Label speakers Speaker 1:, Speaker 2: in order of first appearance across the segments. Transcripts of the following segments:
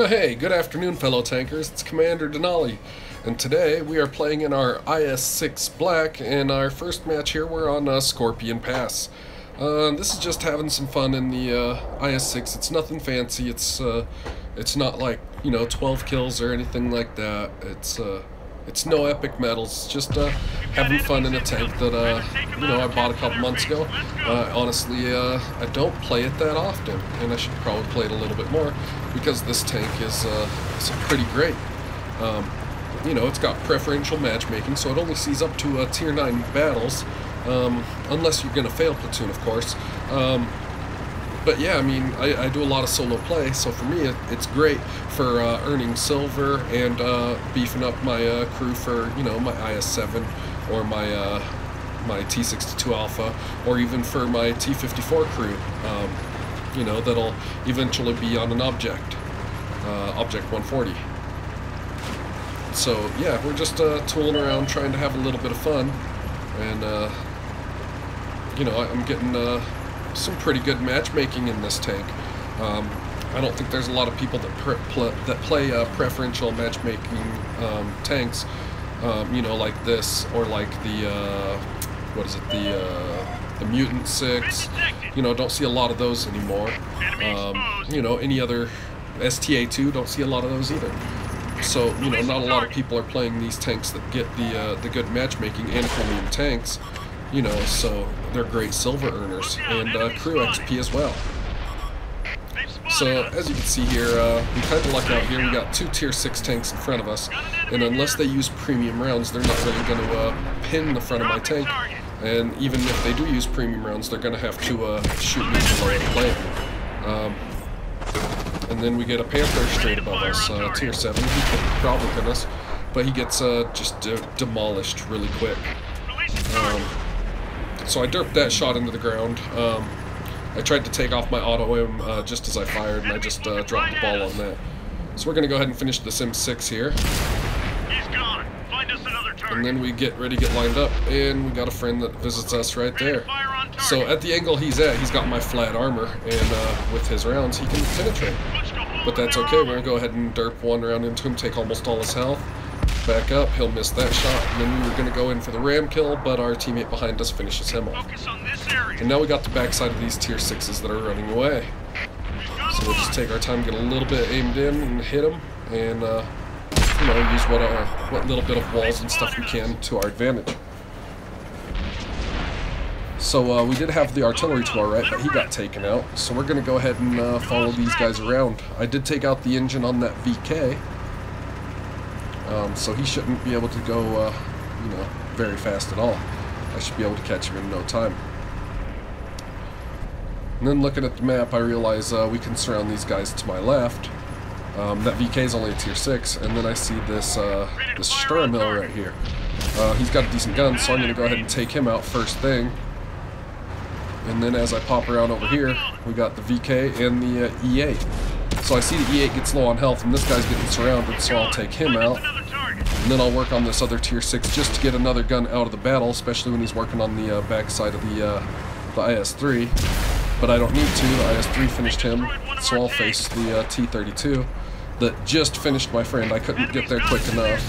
Speaker 1: Hey, good afternoon, fellow tankers. It's Commander Denalii, and today we are playing in our IS-6 Black. In our first match here, we're on Scorpion Pass. This is just having some fun in the IS-6. It's nothing fancy. It's not like 12 kills or anything like that. It's no epic medals. It's just having fun in a tank that I bought a couple months ago. Honestly, I don't play it that often, and I should probably play it a little bit more because this tank is pretty great. It's got preferential matchmaking, so it only sees up to tier 9 battles, unless you're gonna fail platoon, of course. But yeah, I mean, I do a lot of solo play, so for me it's great for earning silver and beefing up my crew for my IS-7 or my my T-62 Alpha, or even for my T-54 crew. That'll eventually be on an object 140. So yeah, we're just tooling around trying to have a little bit of fun, and I'm getting some pretty good matchmaking in this tank. I don't think there's a lot of people that play preferential matchmaking tanks, like this, or like the the Mutant 6. Don't see a lot of those anymore. Any other STA2, don't see a lot of those either. So not a lot of people are playing these tanks that get the good matchmaking and premium tanks. So they're great silver earners and crew XP as well. So as you can see here, we kind of luck out here. We got 2 tier 6 tanks in front of us, and unless they use premium rounds, they're not really going to pin the front of my tank. And even if they do use premium rounds, they're going to have to shoot me below the plane. And then we get a Panther straight above us, tier 7. He could probably pin us, but he gets just demolished really quick. So I derped that shot into the ground. I tried to take off my auto-aim just as I fired, and I just dropped the ball on that. So we're going to go ahead and finish this M6 here.
Speaker 2: He's gone. Find us another target.
Speaker 1: And then we get ready to get lined up, and we got a friend that visits us right there. So at the angle he's at, he's got my flat armor, and with his rounds, he can penetrate. But that's okay. We're going to go ahead and derp one round into him, take almost all his health. Back up, he'll miss that shot, and then we were going to go in for the ram kill, but our teammate behind us finishes him off. And now we got the backside of these tier 6s that are running away. So we'll just take our time, get a little bit aimed in and hit them, and use what little bit of walls and stuff we can to our advantage. So we did have the artillery to our right, but he got taken out. So we're going to go ahead and follow these guys around. I did take out the engine on that VK. So he shouldn't be able to go, very fast at all. I should be able to catch him in no time. And then looking at the map, I realize we can surround these guys to my left. That VK is only a tier 6, and then I see this Sturm Hill right here. He's got a decent gun, so I'm going to go ahead and take him out first thing. And then as I pop around over here, we got the VK and the E8. So I see the E8 gets low on health, and this guy's getting surrounded, so I'll take him out. And then I'll work on this other tier 6 just to get another gun out of the battle, especially when he's working on the backside of the IS-3. But I don't need to. The IS-3 finished him, so I'll face the T-32 that just finished my friend. I couldn't get there quick enough.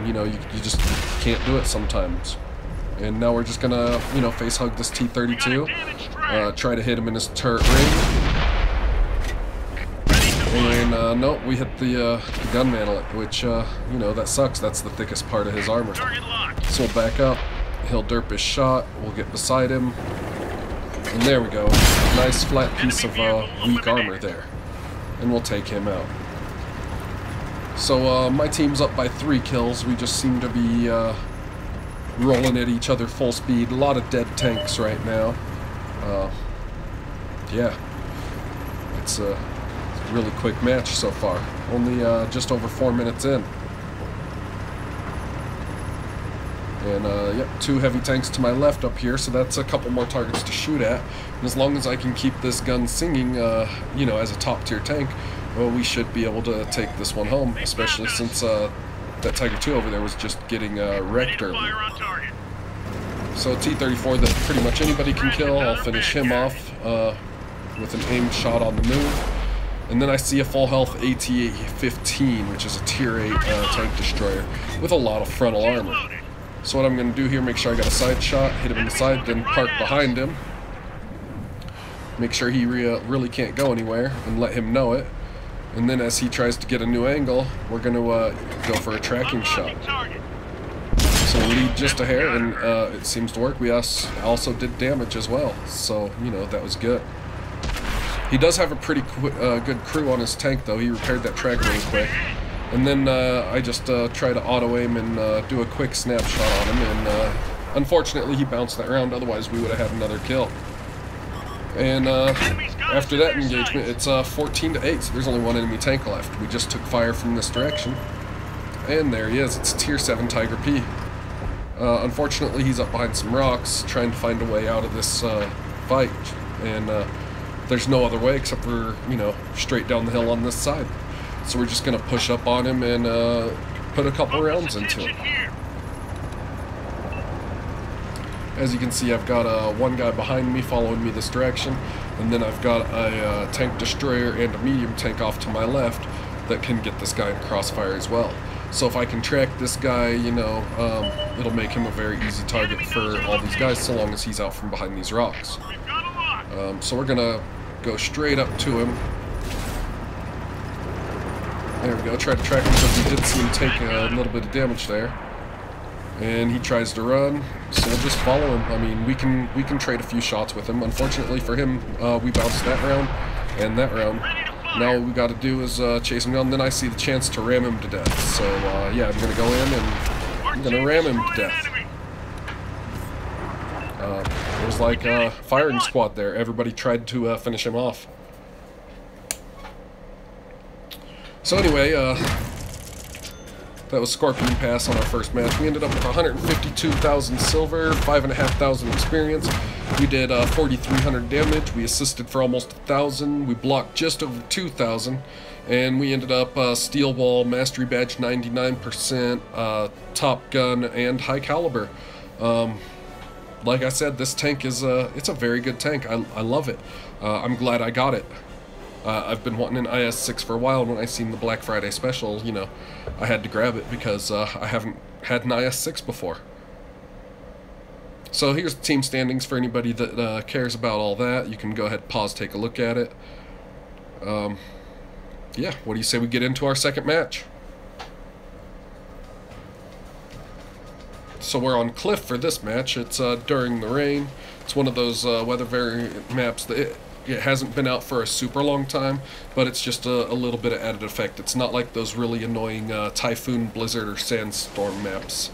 Speaker 1: You just can't do it sometimes. And now we're just gonna, face hug this T-32, try to hit him in his turret ring. And nope, we hit the gun mantle, which that sucks. That's the thickest part of his armor. So we'll back up. He'll derp his shot. We'll get beside him, and there we go. Nice flat piece of weak armor there, and we'll take him out. So my team's up by 3 kills. We just seem to be rolling at each other full speed. A lot of dead tanks right now. Yeah, it's a really quick match so far. Only just over 4 minutes in. And yep, 2 heavy tanks to my left up here, so that's a couple more targets to shoot at. And as long as I can keep this gun singing, as a top tier tank, well, we should be able to take this one home, especially since that Tiger 2 over there was just getting wrecked earlier. So T-34 that pretty much anybody can kill. I'll finish him off with an aimed shot on the move. And then I see a full health AT-15, which is a tier 8 tank destroyer with a lot of frontal armor. So what I'm going to do here, make sure I got a side shot, hit him in the side, then park behind him. Make sure he really can't go anywhere, and let him know it. And then as he tries to get a new angle, we're going to go for a tracking shot. So we'll lead just a hair, and it seems to work. We also did damage as well, so, you know, that was good. He does have a pretty good crew on his tank, though. He repaired that track really quick. And then I just try to auto-aim and do a quick snapshot on him, and unfortunately he bounced that round, otherwise we would have had another kill. And after that engagement, it's 14-8, so there's only one enemy tank left. We just took fire from this direction. And there he is, it's tier 7 Tiger P. Unfortunately, he's up behind some rocks, trying to find a way out of this fight. And there's no other way except for, you know, straight down the hill on this side. So we're just going to push up on him and put a couple rounds into him. As you can see, I've got one guy behind me following me this direction, and then I've got a tank destroyer and a medium tank off to my left that can get this guy in crossfire as well. So if I can track this guy, you know, it'll make him a very easy target for all these guys so long as he's out from behind these rocks. So we're going to go straight up to him. There we go, try to track him because we did see him take a little bit of damage there. And he tries to run, so we'll just follow him. I mean, we can trade a few shots with him. Unfortunately for him, we bounced that round and that round. Now what we got to do is chase him down. Then I see the chance to ram him to death. So yeah, I'm gonna go in and I'm gonna ram him to death. It was like a firing squad there. Everybody tried to finish him off. So anyway, that was Scorpion Pass on our first match. We ended up with 152,000 silver, 5,500 experience. We did 4,300 damage. We assisted for almost 1,000. We blocked just over 2,000. And we ended up Steel Wall, Mastery Badge 99%, Top Gun, and High Caliber. Like I said, this tank is it's a very good tank. I love it. I'm glad I got it. I've been wanting an IS-6 for a while, and when I seen the Black Friday special, you know, I had to grab it because I haven't had an IS-6 before. So here's the team standings for anybody that cares about all that. You can go ahead, pause, take a look at it. Yeah, what do you say we get into our second match? So we're on Cliff for this match. It's during the rain. It's one of those weather variant maps that it hasn't been out for a super long time, but it's just a little bit of added effect. It's not like those really annoying Typhoon, Blizzard, or Sandstorm maps.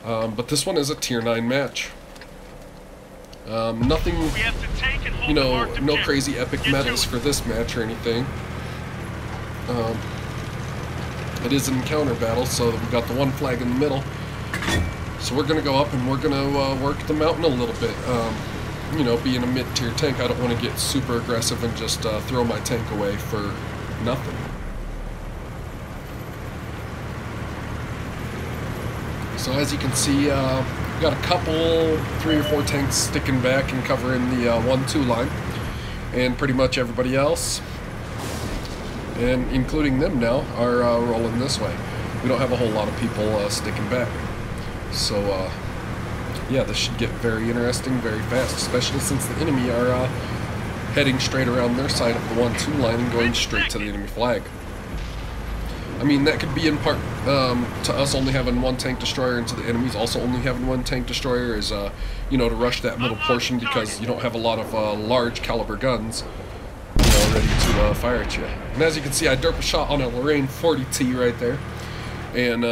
Speaker 1: But this one is a tier 9 match. Nothing, you know, no crazy epic metas for this match or anything. It is an encounter battle, so we got the one flag in the middle. So we're going to go up and we're going to work the mountain a little bit. You know, being a mid-tier tank, I don't want to get super aggressive and just throw my tank away for nothing. So as you can see, we got a couple, 3 or 4 tanks sticking back and covering the 1-2 line, and pretty much everybody else, and including them now, are rolling this way. We don't have a whole lot of people sticking back. So, yeah, this should get very interesting very fast, especially since the enemy are heading straight around their side of the 1-2 line and going straight to the enemy flag. I mean, that could be in part to us only having 1 tank destroyer and to the enemies also only having 1 tank destroyer is, you know, to rush that middle portion because you don't have a lot of large caliber guns, you know, ready to fire at you. And as you can see, I derp a shot on a Lorraine 40T right there, and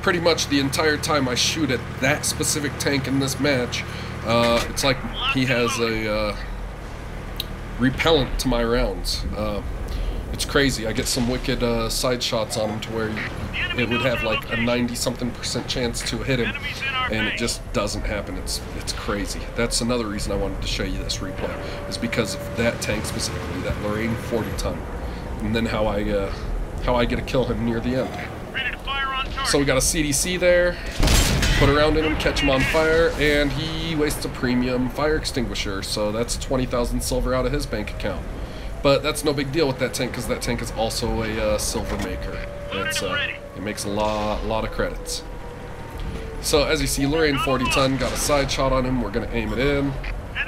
Speaker 1: pretty much the entire time I shoot at that specific tank in this match, it's like he has a repellent to my rounds. It's crazy. I get some wicked side shots on him to where it would have like a 90-something% chance to hit him, and it just doesn't happen. It's crazy. That's another reason I wanted to show you this replay, is because of that tank specifically, that Lorraine 40-ton, and then how I get to kill him near the end. So we got a CDC there, put a round in him, catch him on fire, and he wastes a premium fire extinguisher, so that's 20,000 silver out of his bank account. But that's no big deal with that tank, because that tank is also a silver maker. It makes a lot of credits. So as you see, Lorraine 40-ton got a side shot on him. We're going to aim it in.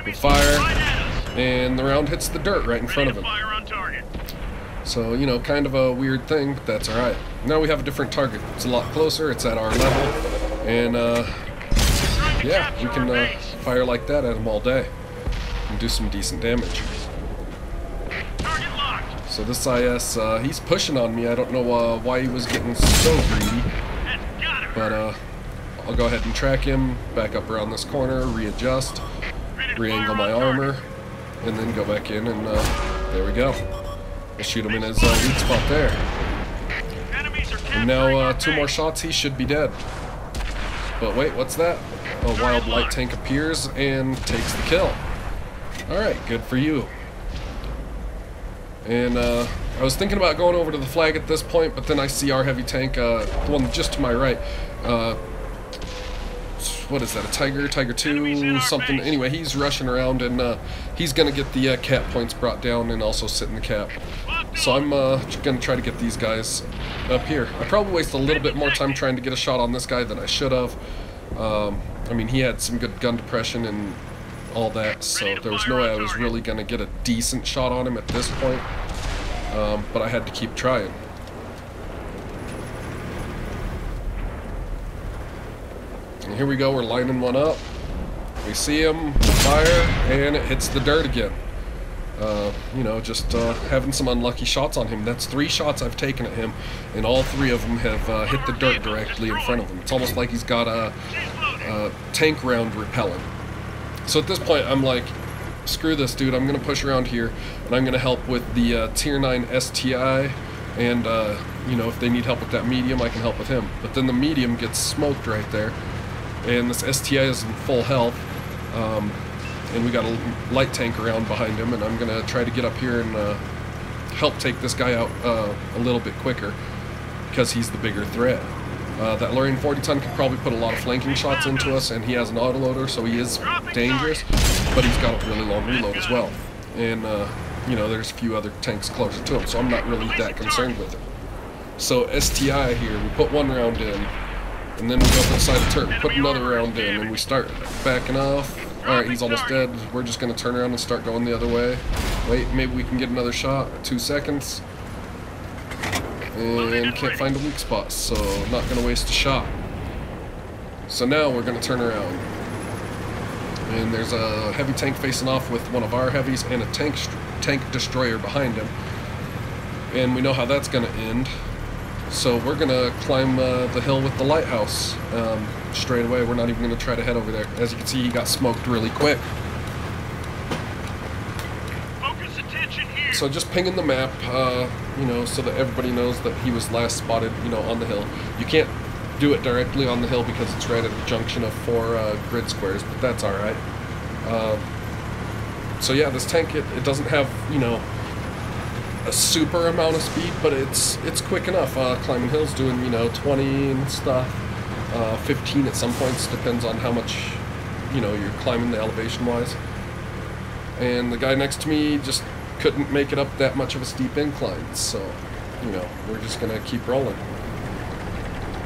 Speaker 1: We fire, and the round hits the dirt right in front of him. So, you know, kind of a weird thing, but that's alright. Now we have a different target. It's a lot closer, it's at our level, and yeah, we can fire like that at him all day and do some decent damage. So this IS, he's pushing on me. I don't know why he was getting so greedy, but I'll go ahead and track him, back up around this corner, readjust, re-angle my armor, and then go back in, and there we go. We'll shoot him in his weak spot there. And now 2 more shots, he should be dead. But wait, what's that? A wild light tank appears and takes the kill. Alright, good for you. And I was thinking about going over to the flag at this point, but then I see our heavy tank, the one just to my right. What is that, a Tiger 2, something? Anyway, he's rushing around, and he's going to get the cap points brought down and also sit in the cap. So I'm going to try to get these guys up here. I probably wasted a little bit more time trying to get a shot on this guy than I should have. I mean, he had some good gun depression and all that, so there was no way I was really going to get a decent shot on him at this point. But I had to keep trying. And here we go, we're lining one up. We see him, fire, and it hits the dirt again. You know, just having some unlucky shots on him. That's 3 shots I've taken at him, and all 3 of them have hit the dirt directly in front of him. It's almost like he's got a tank round repellent. So at this point, I'm like, screw this, dude. I'm going to push around here, and I'm going to help with the Tier 9 STI, and, you know, if they need help with that medium, I can help with him. But then the medium gets smoked right there, and this STI is in full health. And we got a light tank around behind him, and I'm gonna try to get up here and help take this guy out a little bit quicker, because he's the bigger threat. That Lorraine 40-ton could probably put a lot of flanking shots into us, and he has an autoloader, so he is dangerous, but he's got a really long reload as well. And, you know, there's a few other tanks closer to him, so I'm not really that concerned with it. So STI here, we put 1 round in, and then we go to the side of the turret, we put another round in, and we start backing off. Alright, he's almost dead. We're just going to turn around and start going the other way. Wait, maybe we can get another shot. 2 seconds. And can't find a weak spot, so not going to waste a shot. So now we're going to turn around. And there's a heavy tank facing off with one of our heavies and a tank destroyer behind him. And we know how that's going to end. So we're going to climb the hill with the lighthouse straight away. We're not even going to try to head over there. As you can see, he got smoked really quick.
Speaker 2: Focus attention here.
Speaker 1: So just pinging the map, you know, so that everybody knows that he was last spotted, you know, on the hill. You can't do it directly on the hill because it's right at a junction of 4 grid squares, but that's alright. So yeah, this tank, it doesn't have, you know, a super amount of speed, but it's quick enough. Climbing hills, doing, you know, 20 and stuff, 15 at some points, depends on how much, you know, you're climbing the elevation wise. And the guy next to me just couldn't make it up that much of a steep incline, so, you know, we're just gonna keep rolling.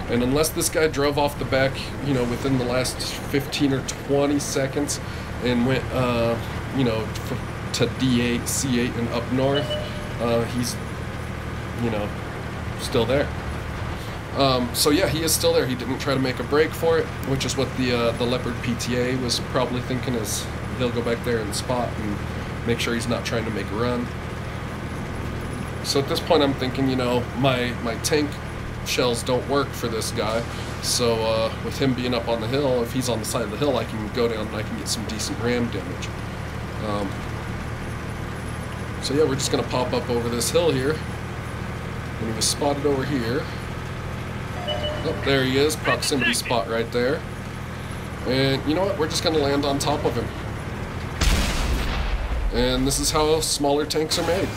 Speaker 1: And unless this guy drove off the back, you know, within the last 15 or 20 seconds and went, you know, to D8, C8 and up north, he's, you know, still there. So yeah, he is still there. He didn't try to make a break for it, which is what the Leopard PTA was probably thinking, is he'll go back there and spot and make sure he's not trying to make a run. So at this point I'm thinking, you know, my tank shells don't work for this guy, so with him being up on the hill, if he's on the side of the hill, I can go down and I can get some decent ram damage. So yeah, we're just going to pop up over this hill here. And he was spotted over here. Oh, there he is, proximity spot right there. And you know what, we're just going to land on top of him. And this is how smaller tanks are made.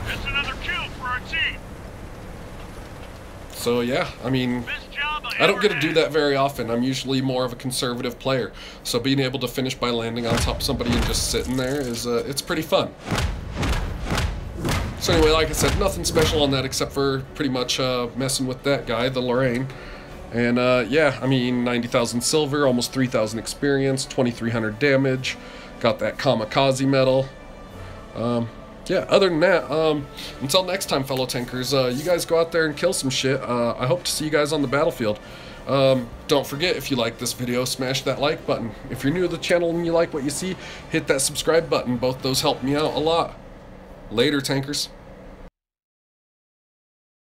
Speaker 2: That's another kill for our team.
Speaker 1: So yeah, I mean, I don't get to do that very often. I'm usually more of a conservative player. So being able to finish by landing on top of somebody and just sitting there is, it's pretty fun. So anyway, like I said, nothing special on that except for pretty much messing with that guy, the Lorraine. And yeah, I mean, 90,000 silver, almost 3,000 experience, 2,300 damage. Got that kamikaze medal. Yeah, other than that, until next time, fellow tankers, you guys go out there and kill some shit. I hope to see you guys on the battlefield. Don't forget, if you like this video, smash that like button. If you're new to the channel and you like what you see, hit that subscribe button. Both those help me out a lot. Later, tankers.